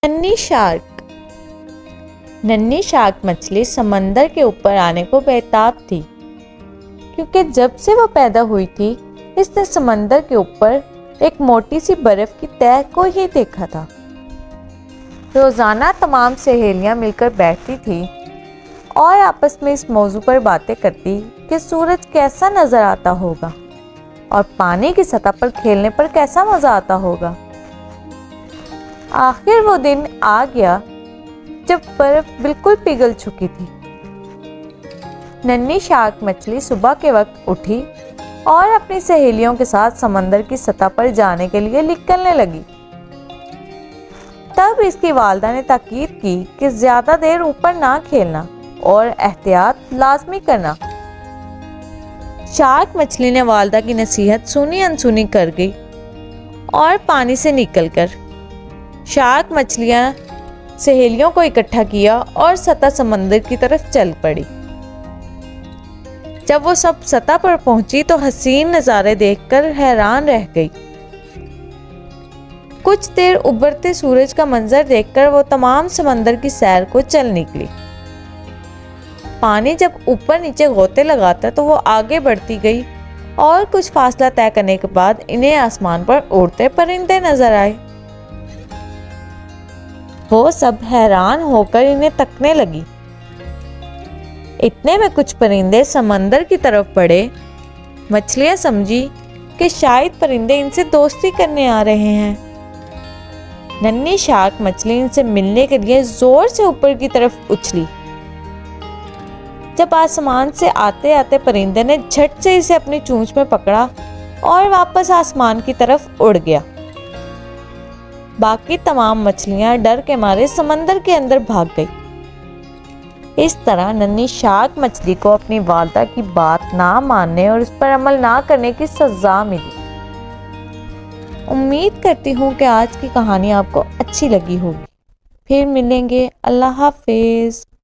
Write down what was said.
ننھی shark مچھلی سمندر کے اوپر آنے کو بےتاب تھی، کیونکہ جب سے وہ پیدا ہوئی تھی اس نے سمندر کے اوپر ایک موٹی سی برف کی تہ کو ہی دیکھا تھا۔ روزانہ تمام سہیلیاں مل کر بیٹھتی تھی اور آپس میں اس موضوع پر باتیں کرتی کہ سورج کیسا نظر آتا ہوگا اور پانی کی سطح پر کھیلنے پر کیسا مزہ آتا ہوگا۔ آخر وہ دن آ گیا جب برف بالکل پگھل چکی تھی۔ ننھی شارک مچھلی صبح کے وقت اٹھی اور اپنی سہیلیوں کے ساتھ سمندر کی سطح پر جانے کے لیے نکلنے لگی۔ تب اس کی والدہ نے تاکید کی کہ زیادہ دیر اوپر نہ کھیلنا اور احتیاط لازمی کرنا۔ شارک مچھلی نے والدہ کی نصیحت سنی انسنی کر گئی اور پانی سے نکل کر شارک مچھلیاں سہیلیوں کو اکٹھا کیا اور سطح سمندر کی طرف چل پڑی۔ جب وہ سب سطح پر پہنچی تو حسین نظارے دیکھ کر حیران رہ گئی۔ کچھ دیر ابھرتے سورج کا منظر دیکھ کر وہ تمام سمندر کی سیر کو چل نکلی۔ پانی جب اوپر نیچے غوطے لگاتا تو وہ آگے بڑھتی گئی اور کچھ فاصلہ طے کرنے کے بعد انہیں آسمان پر اڑتے پرندے نظر آئے۔ وہ سب حیران ہو کر انہیں تکنے لگی۔ اتنے میں کچھ پرندے سمندر کی طرف بڑھے۔ مچھلیاں سمجھی کہ شاید پرندے ان سے دوستی کرنے آ رہے ہیں۔ ننھی شارک مچھلی ان سے ملنے کے لیے زور سے اوپر کی طرف اچھلی۔ جب آسمان سے آتے آتے پرندے نے جھٹ سے اسے اپنی چونچ میں پکڑا اور واپس آسمان کی طرف اڑ گیا۔ باقی تمام مچھلیاں ڈر کے مارے سمندر کے اندر بھاگ گئی۔ اس طرح ننھی شارک مچھلی کو اپنی والدہ کی بات نہ ماننے اور اس پر عمل نہ کرنے کی سزا ملی۔ امید کرتی ہوں کہ آج کی کہانی آپ کو اچھی لگی ہوگی۔ پھر ملیں گے۔ اللہ حافظ۔